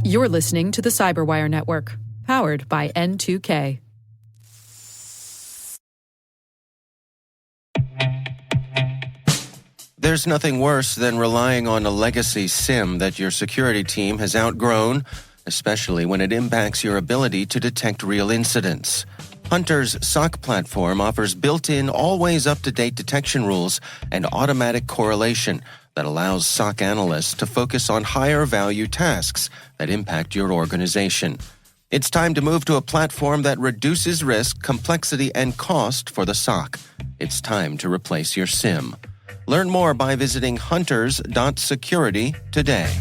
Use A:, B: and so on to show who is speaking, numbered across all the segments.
A: You're listening to the Cyberwire Network, powered by N2K.
B: There's nothing worse than relying on a legacy SIM that your security team has outgrown, especially when it impacts your ability to detect real incidents. Hunter's SOC platform offers built-in, always up-to-date detection rules and automatic correlation that allows SOC analysts to focus on higher-value tasks that impact your organization. It's time to move to a platform that reduces risk, complexity, and cost for the SOC. It's time to replace your SIM. Learn more by visiting hunters.security today.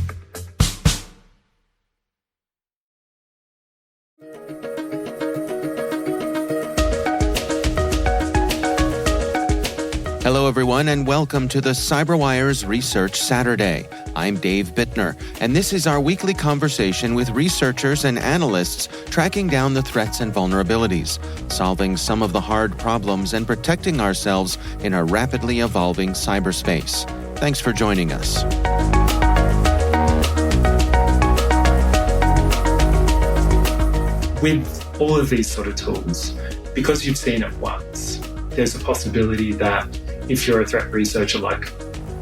B: Hello, everyone, and welcome to the CyberWire's Research Saturday. I'm Dave Bittner, and this is our weekly conversation with researchers and analysts tracking down the threats and vulnerabilities, solving some of the hard problems, and protecting ourselves in a rapidly evolving cyberspace. Thanks for joining us.
C: With all of these sort of tools, because you've seen it once, there's a possibility that if you're a threat researcher like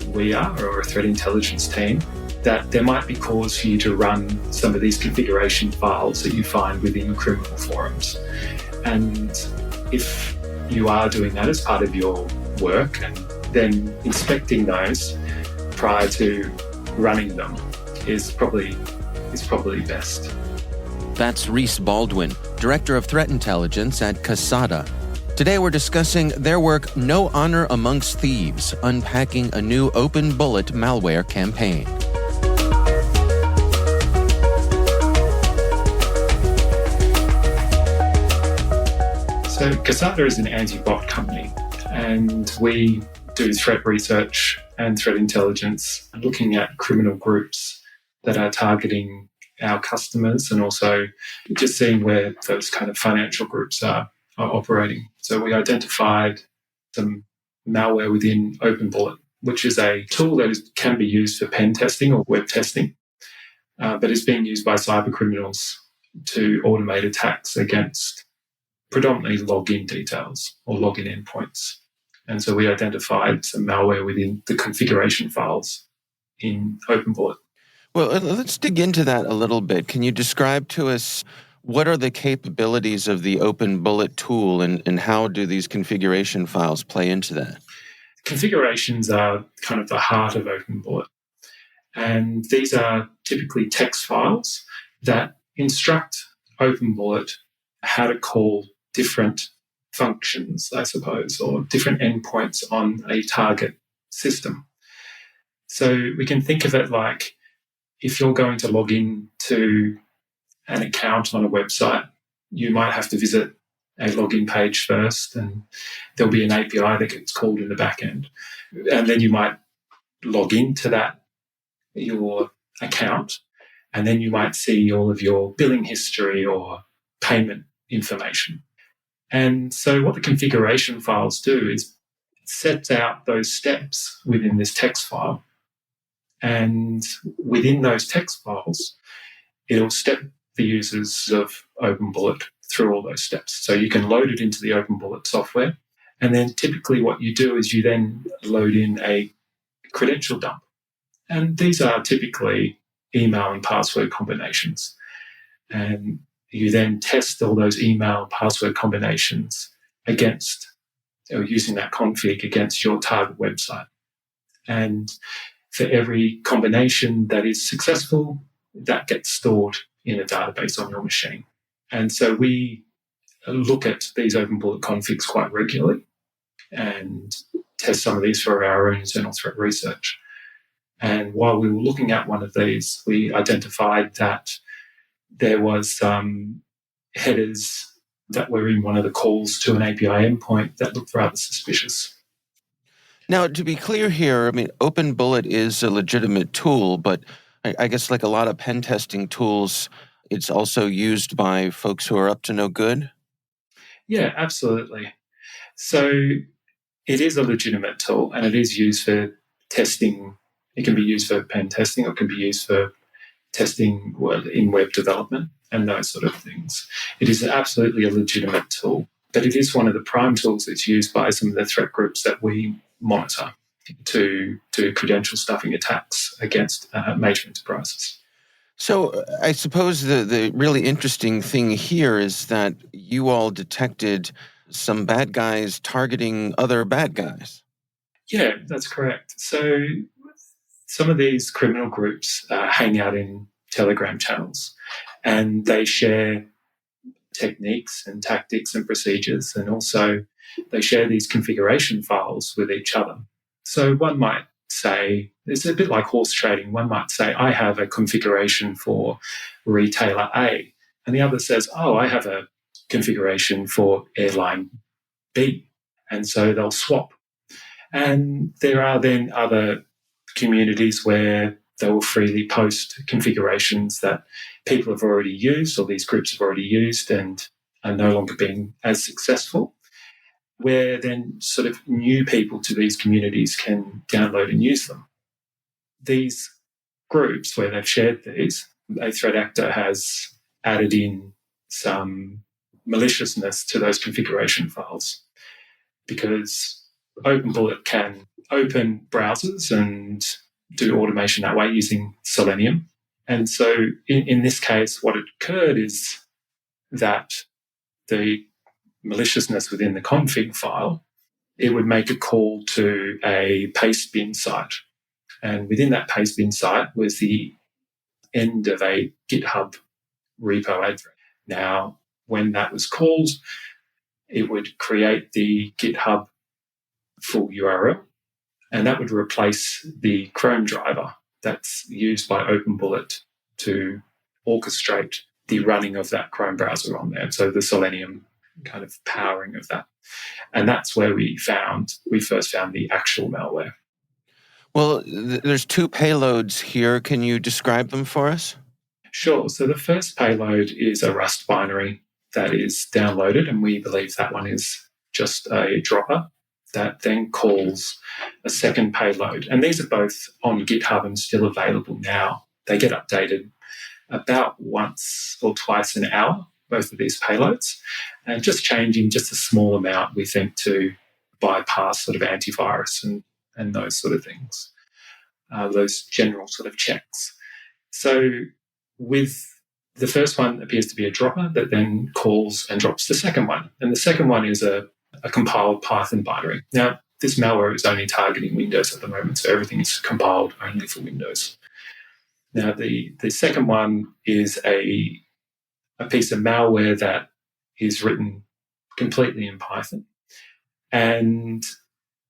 C: we are, or a threat intelligence team, that there might be cause for you to run some of these configuration files that you find within criminal forums. And if you are doing that as part of your work, and then inspecting those prior to running them is probably best.
B: That's Reece Baldwin, Director of Threat Intelligence at Kasada. Today we're discussing their work, No Honour Amongst Thieves, Unpacking a New OpenBullet Malware Campaign.
C: So Kasada is an anti-bot company, and we do threat research and threat intelligence, looking at criminal groups that are targeting our customers, and also just seeing where those kind of financial groups are operating. So we identified some malware within OpenBullet, which is a tool that can be used for pen testing or web testing, but is being used by cyber criminals to automate attacks against predominantly login details or login endpoints. And so we identified some malware within the configuration files in OpenBullet.
B: Well, let's dig into that a little bit. Can you describe to us what are the capabilities of the OpenBullet tool, and how do these configuration files play into that?
C: Configurations are kind of the heart of OpenBullet. And these are typically text files that instruct OpenBullet how to call different functions, I suppose, or different endpoints on a target system. So we can think of it like if you're going to log in to an account on a website, you might have to visit a login page first, and there'll be an API that gets called in the back end. And then you might log into your account, and then you might see all of your billing history or payment information. And so what the configuration files do is it sets out those steps within this text file. And within those text files, it'll step the users of OpenBullet through all those steps. So you can load it into the OpenBullet software. And then typically what you do is you then load in a credential dump. And these are typically email and password combinations. And you then test all those email password combinations against, or using that config against your target website. And for every combination that is successful, that gets stored in a database on your machine. And so we look at these OpenBullet configs quite regularly and test some of these for our own internal threat research. And while we were looking at one of these, we identified that there was headers that were in one of the calls to an API endpoint that looked rather suspicious.
B: Now, to be clear here, I mean, OpenBullet is a legitimate tool, but I guess like a lot of pen testing tools, it's also used by folks who are up to no good?
C: Yeah, absolutely. So it is a legitimate tool, and it is used for testing. It can be used for pen testing, or it can be used for testing in web development and those sort of things. It is absolutely a legitimate tool, but it is one of the prime tools that's used by some of the threat groups that we monitor to do credential stuffing attacks against major enterprises.
B: So I suppose the really interesting thing here is that you all detected some bad guys targeting other bad guys.
C: Yeah, that's correct. So some of these criminal groups hang out in Telegram channels, and they share techniques and tactics and procedures, and also they share these configuration files with each other. So one might say, it's a bit like horse trading, one might say, I have a configuration for retailer A, and the other says, oh, I have a configuration for airline B. And so they'll swap. And there are then other communities where they will freely post configurations that people have already used or these groups have already used and are no longer being as successful, where then sort of new people to these communities can download and use them. These groups where they've shared these, a threat actor has added in some maliciousness to those configuration files, because OpenBullet can open browsers and do automation that way using Selenium. And so in this case, what occurred is that the maliciousness within the config file, it would make a call to a pastebin site. And within that pastebin site was the end of a GitHub repo address. Now, when that was called, it would create the GitHub full URL, and that would replace the Chrome driver that's used by OpenBullet to orchestrate the running of that Chrome browser on there. So the Selenium kind of powering of that. And that's where we first found the actual malware.
B: Well, there's two payloads here. Can you describe them for us?
C: Sure. So the first payload is a Rust binary that is downloaded, and we believe that one is just a dropper that then calls a second payload. And these are both on GitHub and still available now. They get updated about once or twice an hour, both of these payloads, and just changing just a small amount, we think, to bypass sort of antivirus and those sort of things, those general sort of checks. So with the first one appears to be a dropper that then calls and drops the second one. And the second one is a compiled Python binary. Now, this malware is only targeting Windows at the moment, so everything is compiled only for Windows. Now, the second one is a piece of malware that is written completely in Python and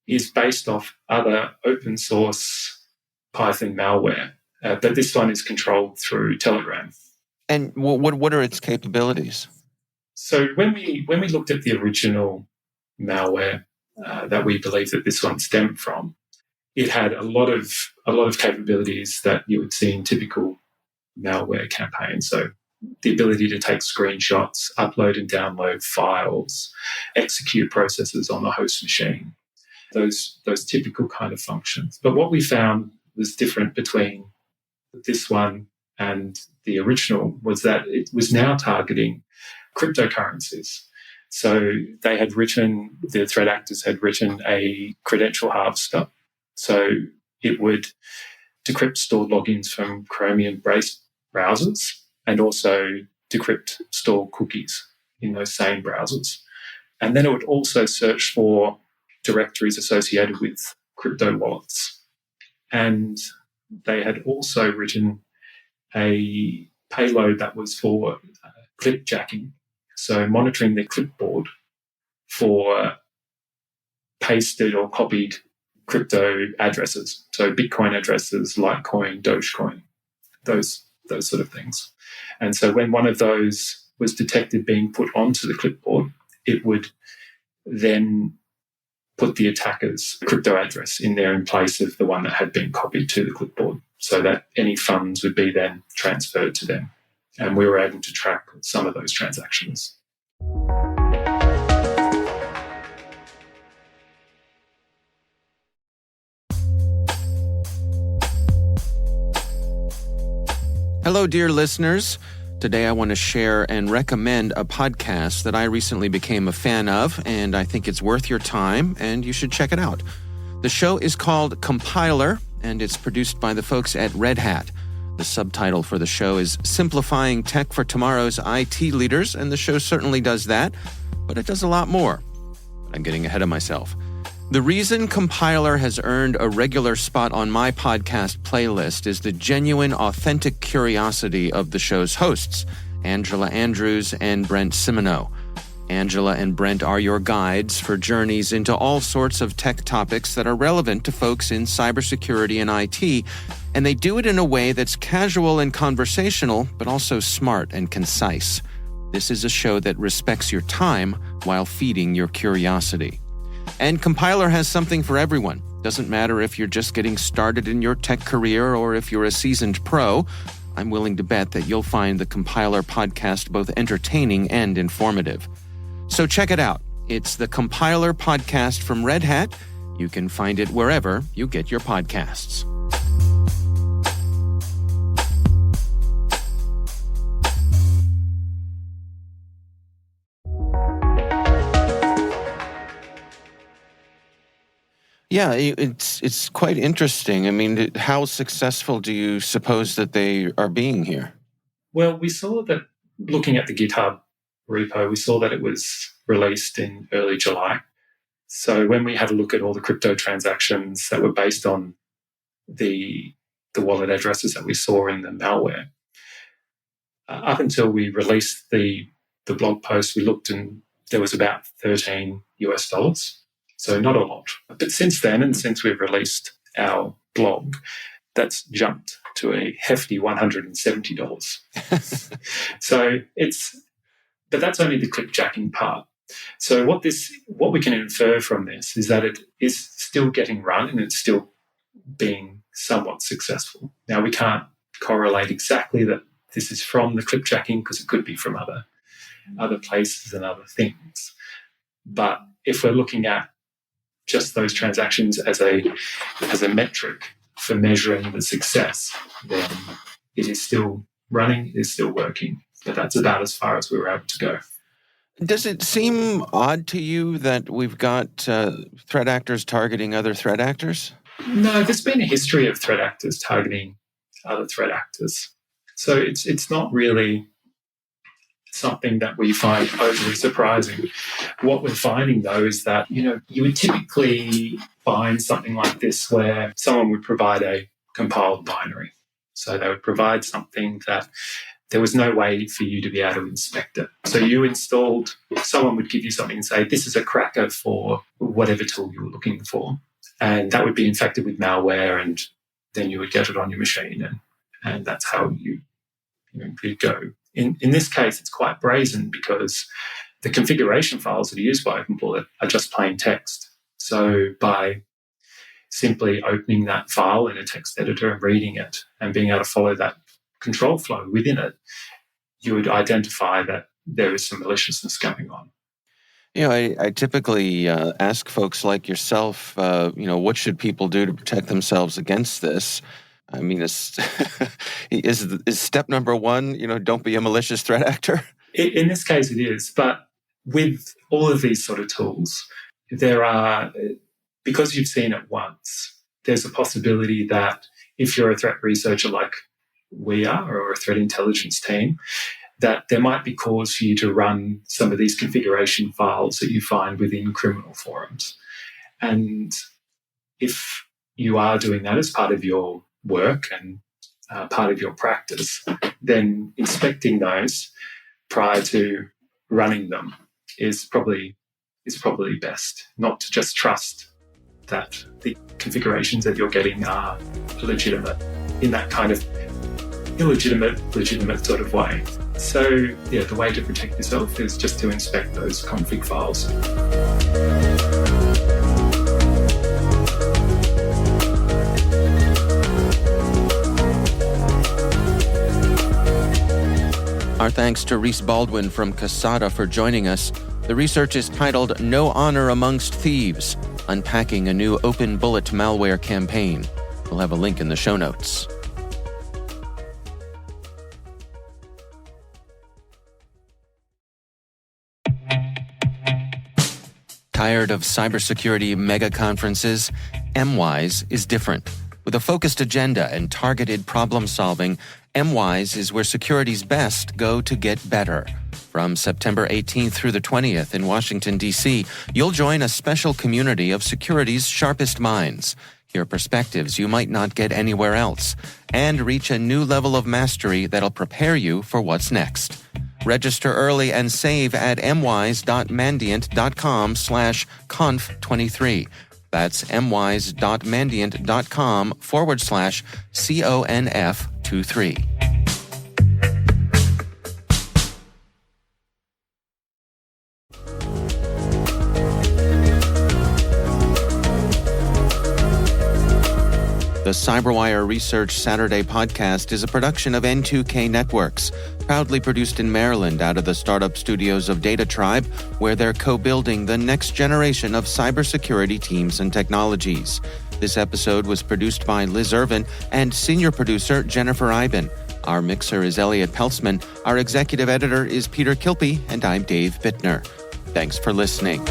C: is based off other open source Python malware, but this one is controlled through Telegram.
B: And what are its capabilities?
C: So when we looked at the original malware that we believe that this one stemmed from, it had a lot of capabilities that you would see in typical malware campaigns. So the ability to take screenshots, upload and download files, execute processes on the host machine, those typical kind of functions. But what we found was different between this one and the original was that it was now targeting cryptocurrencies. So the threat actors had written a credential harvester. So it would decrypt stored logins from Chromium-based browsers and also decrypt stored cookies in those same browsers. And then it would also search for directories associated with crypto wallets. And they had also written a payload that was for clipjacking, so monitoring the clipboard for pasted or copied crypto addresses, so Bitcoin addresses, Litecoin, Dogecoin, those sort of things. And so when one of those was detected being put onto the clipboard, it would then put the attacker's crypto address in there in place of the one that had been copied to the clipboard, so that any funds would be then transferred to them. And we were able to track some of those transactions.
B: Hello, dear listeners. Today I want to share and recommend a podcast that I recently became a fan of, and I think it's worth your time, and you should check it out. The show is called Compiler, and it's produced by the folks at Red Hat. The subtitle for the show is Simplifying Tech for Tomorrow's IT Leaders, and the show certainly does that, but it does a lot more. But I'm getting ahead of myself. The reason Compiler has earned a regular spot on my podcast playlist is the genuine, authentic curiosity of the show's hosts, Angela Andrews and Brent Simoneau. Angela and Brent are your guides for journeys into all sorts of tech topics that are relevant to folks in cybersecurity and IT, and they do it in a way that's casual and conversational, but also smart and concise. This is a show that respects your time while feeding your curiosity. And Compiler has something for everyone. Doesn't matter if you're just getting started in your tech career or if you're a seasoned pro. I'm willing to bet that you'll find the Compiler podcast both entertaining and informative. So check it out. It's the Compiler podcast from Red Hat. You can find it wherever you get your podcasts. Yeah, it's quite interesting. I mean, how successful do you suppose that they are being here?
C: Well, we saw that looking at the GitHub repo, we saw that it was released in early July. So when we had a look at all the crypto transactions that were based on the wallet addresses that we saw in the malware, up until we released the blog post, we looked and there was about $13. So not a lot. But since then, and since we've released our blog, that's jumped to a hefty $170. But that's only the clipjacking part. So what we can infer from this is that it is still getting run and it's still being somewhat successful. Now, we can't correlate exactly that this is from the clipjacking because it could be from other places and other things. But if we're looking at just those transactions as a metric for measuring the success, then it is still running, it is still working. But that's about as far as we were able to go.
B: Does it seem odd to you that we've got threat actors targeting other threat actors?
C: No, there's been a history of threat actors targeting other threat actors. So it's not really something that we find overly surprising. What we're finding, though, is that, you would typically find something like this where someone would provide a compiled binary. So they would provide something that there was no way for you to be able to inspect it. So someone would give you something and say, this is a cracker for whatever tool you were looking for. And that would be infected with malware, and then you would get it on your machine, and that's how you'd go. In this case, it's quite brazen because the configuration files that are used by OpenBullet are just plain text. So by simply opening that file in a text editor and reading it and being able to follow that control flow within it, you would identify that there is some maliciousness going on.
B: I typically ask folks like yourself, what should people do to protect themselves against this? I mean, is step number one, don't be a malicious threat actor?
C: In this case, it is. But with all of these sort of tools, because you've seen it once, there's a possibility that if you're a threat researcher like we are, or a threat intelligence team, that there might be cause for you to run some of these configuration files that you find within criminal forums. And if you are doing that as part of your work and part of your practice, then inspecting those prior to running them is probably best. Not to just trust that the configurations that you're getting are legitimate in that kind of legitimate sort of way. So the way to protect yourself is just to inspect those config files.
B: Our thanks to Reece Baldwin from Kasada for joining us. The research is titled No Honour Amongst Thieves, Unpacking a New OpenBullet Malware Campaign. We'll have a link in the show notes. Tired of cybersecurity mega conferences? MWise is different. With a focused agenda and targeted problem solving, MWise is where security's best go to get better. From September 18th through the 20th in Washington, D.C., you'll join a special community of security's sharpest minds, hear perspectives you might not get anywhere else, and reach a new level of mastery that'll prepare you for what's next. Register early and save at mwise.mandiant.com/conf23. That's mwise.mandiant.com/CONF23. The CyberWire Research Saturday podcast is a production of N2K Networks, proudly produced in Maryland out of the startup studios of Data Tribe, where they're co-building the next generation of cybersecurity teams and technologies. This episode was produced by Liz Irvin and senior producer Jennifer Iben. Our mixer is Elliot Peltzman, our executive editor is Peter Kilpie, and I'm Dave Bittner. Thanks for listening.